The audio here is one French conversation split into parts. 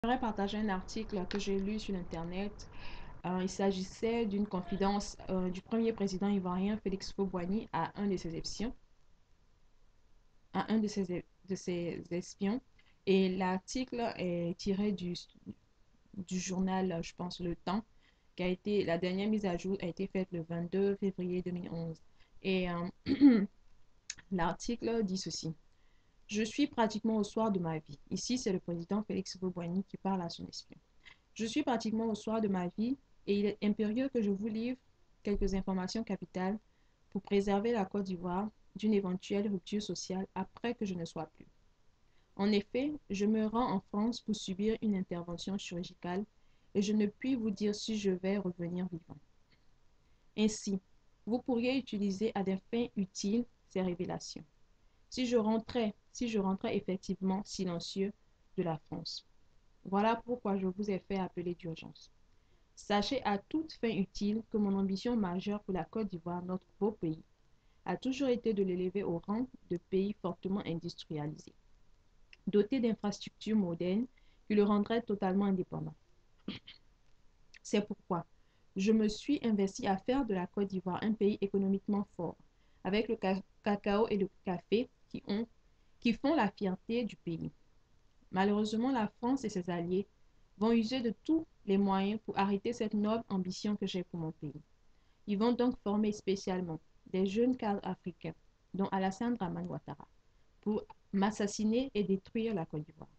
J'aimerais partager un article que j'ai lu sur Internet. Il s'agissait d'une confidence du premier président ivoirien Félix Houphouët-Boigny à un de ses espions, de ses espions. Et l'article est tiré du journal, je pense, Le Temps, la dernière mise à jour a été faite le 22 février 2011. Et l'article dit ceci. Je suis pratiquement au soir de ma vie. Ici, c'est le président Félix Houphouët-Boigny qui parle à son espion. Je suis pratiquement au soir de ma vie et il est impérieux que je vous livre quelques informations capitales pour préserver la Côte d'Ivoire d'une éventuelle rupture sociale après que je ne sois plus. En effet, je me rends en France pour subir une intervention chirurgicale et je ne puis vous dire si je vais revenir vivant. Ainsi, vous pourriez utiliser à des fins utiles ces révélations. Si je rentrais effectivement silencieux de la France. Voilà pourquoi je vous ai fait appeler d'urgence. Sachez à toute fin utile que mon ambition majeure pour la Côte d'Ivoire, notre beau pays, a toujours été de l'élever au rang de pays fortement industrialisé, doté d'infrastructures modernes qui le rendraient totalement indépendant. C'est pourquoi je me suis investi à faire de la Côte d'Ivoire un pays économiquement fort, avec le cacao et le café qui font la fierté du pays. Malheureusement, la France et ses alliés vont user de tous les moyens pour arrêter cette noble ambition que j'ai pour mon pays. Ils vont donc former spécialement des jeunes cadres africains, dont Alassane Dramane Ouattara, pour m'assassiner et détruire la Côte d'Ivoire.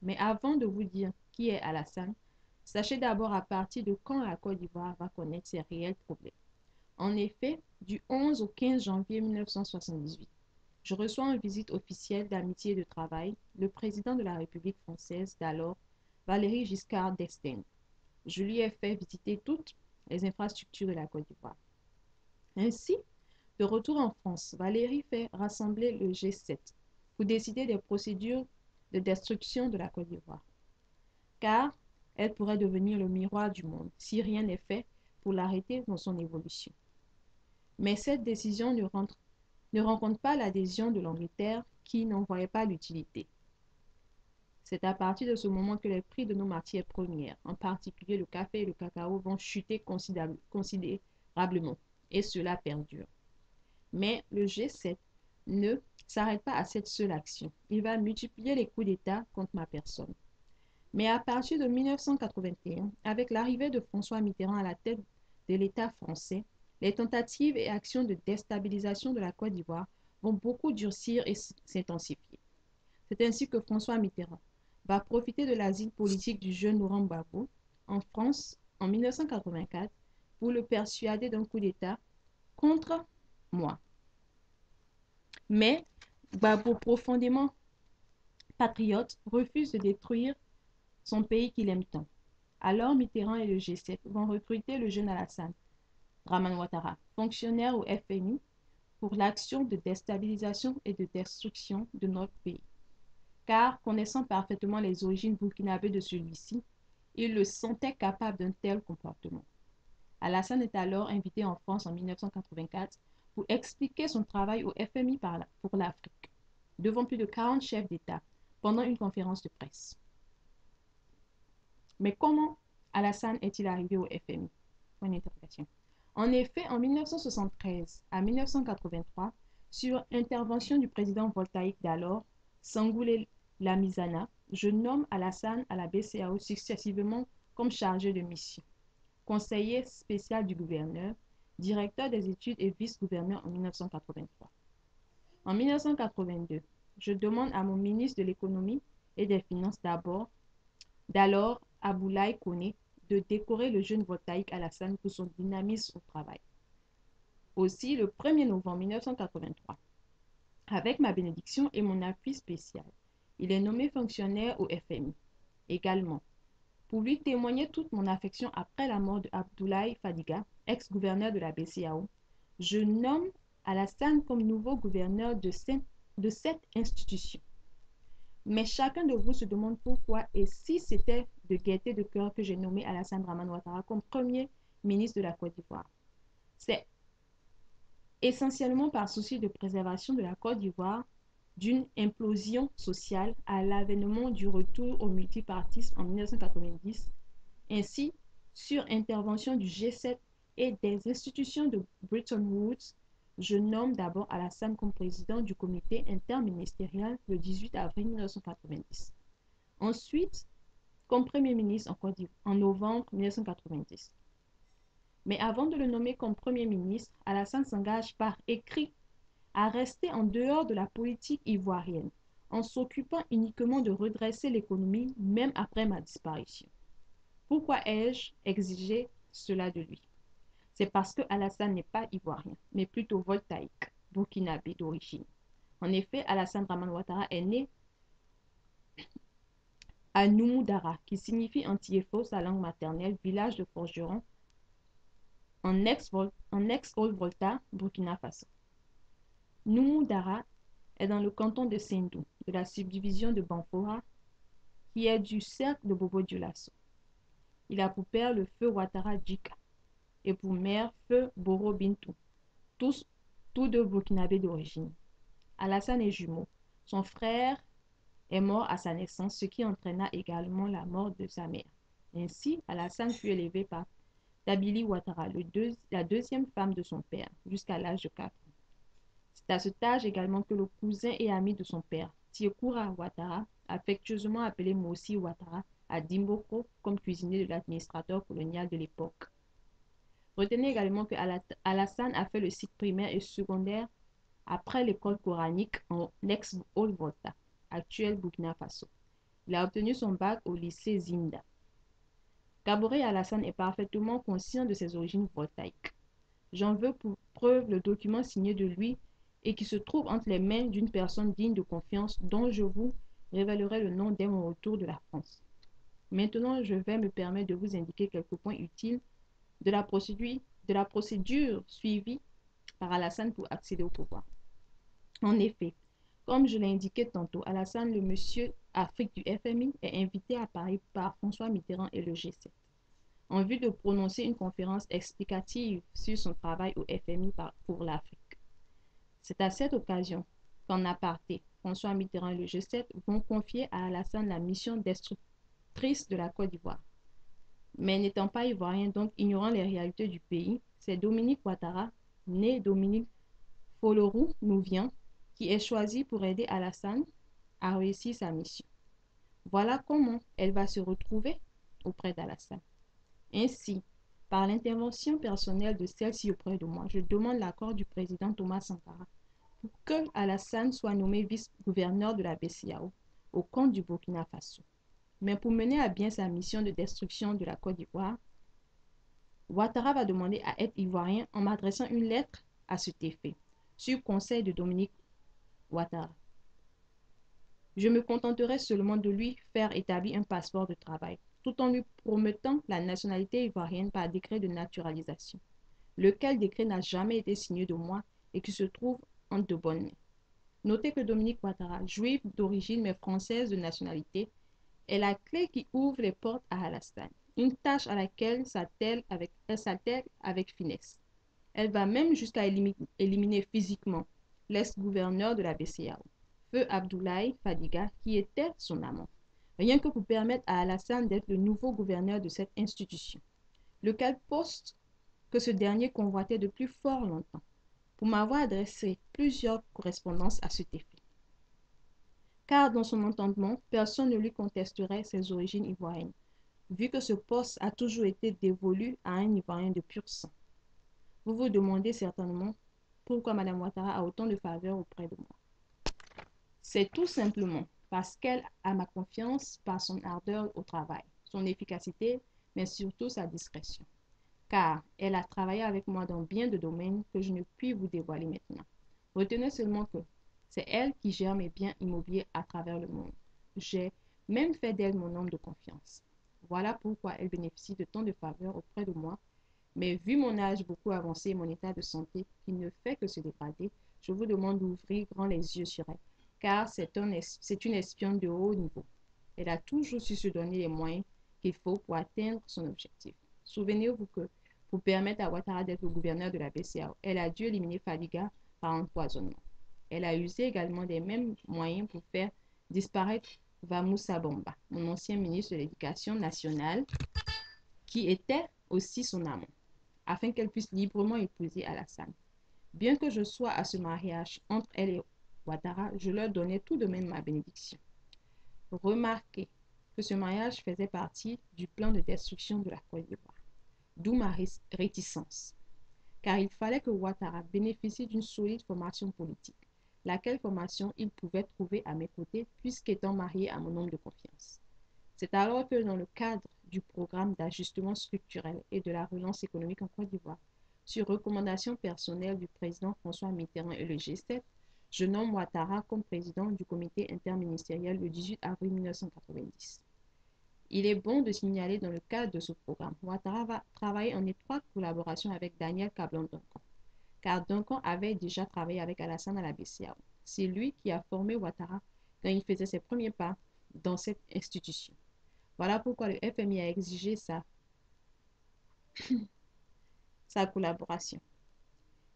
Mais avant de vous dire qui est Alassane, sachez d'abord à partir de quand la Côte d'Ivoire va connaître ses réels problèmes. En effet, du 11 au 15 janvier 1978, je reçois en visite officielle d'amitié et de travail le président de la République française d'alors, Valéry Giscard d'Estaing. Je lui ai fait visiter toutes les infrastructures de la Côte d'Ivoire. Ainsi, de retour en France, Valéry fait rassembler le G7 pour décider des procédures de destruction de la Côte d'Ivoire, car elle pourrait devenir le miroir du monde si rien n'est fait pour l'arrêter dans son évolution. Mais cette décision ne rencontre pas l'adhésion de l'Angleterre qui n'en voyait pas l'utilité. C'est à partir de ce moment que les prix de nos matières premières, en particulier le café et le cacao, vont chuter considérablement, et cela perdure. Mais le G7 ne s'arrête pas à cette seule action. Il va multiplier les coups d'État contre ma personne. Mais à partir de 1981, avec l'arrivée de François Mitterrand à la tête de l'État français, les tentatives et actions de déstabilisation de la Côte d'Ivoire vont beaucoup durcir et s'intensifier. C'est ainsi que François Mitterrand va profiter de l'asile politique du jeune Laurent Gbagbo en France en 1984 pour le persuader d'un coup d'État contre moi. Mais Gbagbo, profondément patriote, refuse de détruire son pays qu'il aime tant. Alors Mitterrand et le G7 vont recruter le jeune Alassane Dramane Ouattara, fonctionnaire au FMI, pour l'action de déstabilisation et de destruction de notre pays. Car, connaissant parfaitement les origines burkinabées de celui-ci, il le sentait capable d'un tel comportement. Alassane est alors invité en France en 1984 pour expliquer son travail au FMI pour l'Afrique, devant plus de 40 chefs d'État, pendant une conférence de presse. Mais comment Alassane est-il arrivé au FMI? Point d'interrogation. En effet, en 1973 à 1983, sur intervention du président voltaïque d'alors, Sangoulé Lamizana, je nomme Alassane à la BCEAO successivement comme chargé de mission, conseiller spécial du gouverneur, directeur des études et vice-gouverneur en 1983. En 1982, je demande à mon ministre de l'économie et des finances d'alors Aboulaye Koné, de décorer le jeune voltaïque Alassane pour son dynamisme au travail. Aussi, le 1er novembre 1983, avec ma bénédiction et mon appui spécial, il est nommé fonctionnaire au FMI. Également, pour lui témoigner toute mon affection après la mort d'Abdoulaye Fadiga, ex-gouverneur de la BCEAO, je nomme Alassane comme nouveau gouverneur de cette institution. Mais chacun de vous se demande pourquoi et si c'était de gaieté de cœur que j'ai nommé Alassane Dramane Ouattara comme premier ministre de la Côte d'Ivoire. C'est essentiellement par souci de préservation de la Côte d'Ivoire d'une implosion sociale à l'avènement du retour au multipartisme en 1990. Ainsi, sur intervention du G7 et des institutions de Bretton Woods, je nomme d'abord Alassane comme président du comité interministériel le 18 avril 1990. Ensuite, comme Premier ministre en Côte d'Ivoire en novembre 1990. Mais avant de le nommer comme Premier ministre, Alassane s'engage par écrit à rester en dehors de la politique ivoirienne, en s'occupant uniquement de redresser l'économie même après ma disparition. Pourquoi ai-je exigé cela de lui? C'est parce que Alassane n'est pas ivoirien, mais plutôt voltaïque, burkinabé d'origine. En effet, Alassane Dramane Ouattara est né à Noumoudara, qui signifie Antiéfo, sa langue maternelle, village de forgerons, en ex-Haute-Volta, Burkina Faso. Noumoudara est dans le canton de Sendou, de la subdivision de Banfora, qui est du cercle de Bobo Dioulasso. Il a pour père le feu Ouattara Djika et pour mère feu Boro Bintou, tous deux burkinabés d'origine. Alassane est jumeau. Son frère est mort à sa naissance, ce qui entraîna également la mort de sa mère. Ainsi, Alassane fut élevé par Dabili Ouattara, la deuxième femme de son père, jusqu'à l'âge de 4 ans. C'est à cet âge également que le cousin et ami de son père, Tiekoura Ouattara, affectueusement appelé Mossi Ouattara, à Dimboko comme cuisinier de l'administrateur colonial de l'époque. Retenez également que Alassane a fait le cycle primaire et secondaire après l'école coranique en ex-Haute-Volta, actuel Burkina Faso. Il a obtenu son bac au lycée Zinda. Gaboré Alassane est parfaitement conscient de ses origines voltaïques. J'en veux pour preuve le document signé de lui et qui se trouve entre les mains d'une personne digne de confiance dont je vous révélerai le nom dès mon retour de la France. Maintenant, je vais me permettre de vous indiquer quelques points utiles de la procédure suivie par Alassane pour accéder au pouvoir. En effet, comme je l'ai indiqué tantôt, Alassane, le monsieur Afrique du FMI, est invité à Paris par François Mitterrand et le G7 en vue de prononcer une conférence explicative sur son travail au FMI pour l'Afrique. C'est à cette occasion qu'en aparté, François Mitterrand et le G7 vont confier à Alassane la mission destructrice de la Côte d'Ivoire. Mais n'étant pas ivoirien, donc ignorant les réalités du pays, c'est Dominique Ouattara, né Dominique Folorou Nouvien, qui est choisi pour aider Alassane à réussir sa mission. Voilà comment elle va se retrouver auprès d'Alassane. Ainsi, par l'intervention personnelle de celle-ci auprès de moi, je demande l'accord du président Thomas Sankara pour que Alassane soit nommé vice-gouverneur de la BCEAO au compte du Burkina Faso. Mais pour mener à bien sa mission de destruction de la Côte d'Ivoire, Ouattara va demander à être ivoirien en m'adressant une lettre à cet effet, sur conseil de Dominique Ouattara. Je me contenterai seulement de lui faire établir un passeport de travail, tout en lui promettant la nationalité ivoirienne par décret de naturalisation, lequel décret n'a jamais été signé de moi et qui se trouve en de bonnes mains. Notez que Dominique Ouattara, juif d'origine mais française de nationalité, est la clé qui ouvre les portes à Alassane, une tâche à laquelle s'attelle avec finesse. Elle va même jusqu'à éliminer physiquement l'ex-gouverneur de la BCEAO, Feu Abdoulaye Fadiga, qui était son amant, rien que pour permettre à Alassane d'être le nouveau gouverneur de cette institution, lequel poste que ce dernier convoitait depuis fort longtemps, pour m'avoir adressé plusieurs correspondances à cet effet. Car dans son entendement, personne ne lui contesterait ses origines ivoiriennes, vu que ce poste a toujours été dévolu à un Ivoirien de pur sang. Vous vous demandez certainement pourquoi Mme Ouattara a autant de faveurs auprès de moi. C'est tout simplement parce qu'elle a ma confiance par son ardeur au travail, son efficacité, mais surtout sa discrétion. Car elle a travaillé avec moi dans bien de domaines que je ne puis vous dévoiler maintenant. Retenez seulement que c'est elle qui gère mes biens immobiliers à travers le monde. J'ai même fait d'elle mon homme de confiance. Voilà pourquoi elle bénéficie de tant de faveurs auprès de moi. Mais vu mon âge beaucoup avancé et mon état de santé qui ne fait que se dégrader, je vous demande d'ouvrir grand les yeux sur elle, car c'est une espionne de haut niveau. Elle a toujours su se donner les moyens qu'il faut pour atteindre son objectif. Souvenez-vous que pour permettre à Ouattara d'être le gouverneur de la BCEAO, elle a dû éliminer Fadiga par empoisonnement. Elle a usé également des mêmes moyens pour faire disparaître Vamoussa Bomba, mon ancien ministre de l'Éducation nationale, qui était aussi son amant, afin qu'elle puisse librement épouser Alassane. Bien que je sois à ce mariage entre elle et Ouattara, je leur donnais tout de même ma bénédiction. Remarquez que ce mariage faisait partie du plan de destruction de la Côte d'Ivoire, d'où ma réticence, car il fallait que Ouattara bénéficie d'une solide formation politique, laquelle formation il pouvait trouver à mes côtés puisqu'étant marié à mon homme de confiance. C'est alors que dans le cadre du programme d'ajustement structurel et de la relance économique en Côte d'Ivoire, sur recommandation personnelle du président François Mitterrand et le G7, je nomme Ouattara comme président du comité interministériel le 18 avril 1990. Il est bon de signaler dans le cadre de ce programme, Ouattara va travailler en étroite collaboration avec Daniel Kablan-Duncan, car Duncan avait déjà travaillé avec Alassane à la BCEAO. C'est lui qui a formé Ouattara quand il faisait ses premiers pas dans cette institution. Voilà pourquoi le FMI a exigé sa collaboration.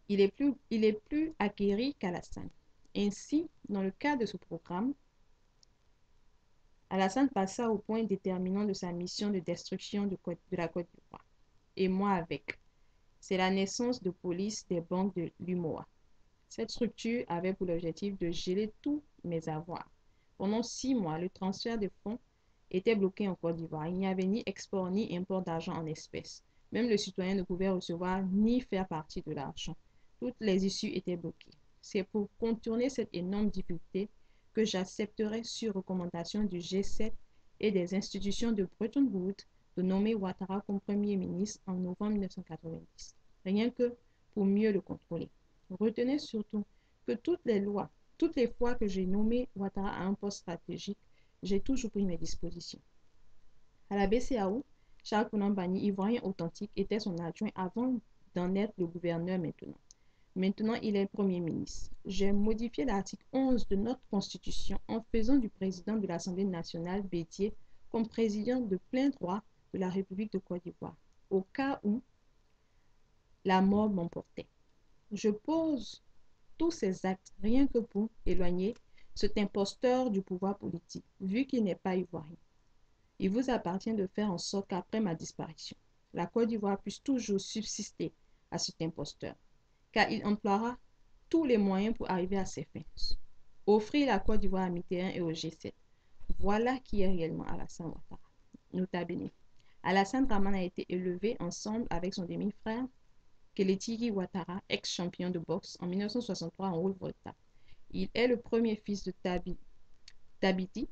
Il est plus acquéri qu'Alassane. Ainsi, dans le cadre de ce programme, Alassane passa au point déterminant de sa mission de destruction de la Côte d'Ivoire. Et moi avec. C'est la naissance de police des banques de l'UMOA. Cette structure avait pour objectif de geler tous mes avoirs. Pendant 6 mois, le transfert de fonds était bloqué en Côte d'Ivoire. Il n'y avait ni export ni import d'argent en espèces. Même le citoyen ne pouvait recevoir ni faire partie de l'argent. Toutes les issues étaient bloquées. C'est pour contourner cette énorme difficulté que j'accepterai sur recommandation du G7 et des institutions de Bretton Woods de nommer Ouattara comme Premier ministre en novembre 1990. Rien que pour mieux le contrôler. Retenez surtout que toutes les fois que j'ai nommé Ouattara à un poste stratégique, j'ai toujours pris mes dispositions. À la BCEAO, Charles Konan-Banny, ivoirien authentique, était son adjoint avant d'en être le gouverneur maintenant. Maintenant, il est Premier ministre. J'ai modifié l'article 11 de notre Constitution en faisant du président de l'Assemblée nationale, Bédier, comme président de plein droit de la République de Côte d'Ivoire, au cas où la mort m'emportait. Je pose tous ces actes rien que pour éloigner cet imposteur du pouvoir politique, vu qu'il n'est pas ivoirien. Il vous appartient de faire en sorte qu'après ma disparition, la Côte d'Ivoire puisse toujours subsister à cet imposteur, car il emploiera tous les moyens pour arriver à ses fins. Offrir la Côte d'Ivoire à Mitterrand et au G7. Voilà qui est réellement Alassane Ouattara. Nota bene. Alassane Dramane a été élevé ensemble avec son demi-frère Kelechi Ouattara, ex-champion de boxe en 1963 en Haute-Volta. Il est le premier fils de Tabiti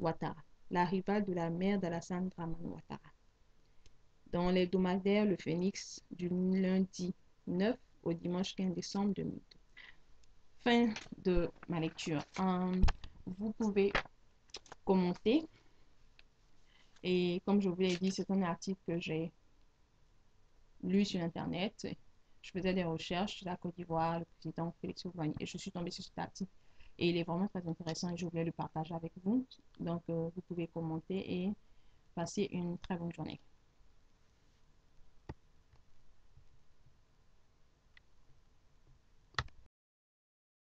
Ouattara, la rivale de la mère d'Alassane Dramane Ouattara. Dans l'hebdomadaire Le Phénix du lundi 9 au dimanche 15 décembre 2002. Fin de ma lecture. Vous pouvez commenter. Et comme je vous l'ai dit, c'est un article que j'ai lu sur Internet. Je faisais des recherches sur la Côte d'Ivoire, le président Félix Houphouët, et je suis tombée sur cet article. Et il est vraiment très intéressant et je voulais le partager avec vous. Donc, vous pouvez commenter et passer une très bonne journée.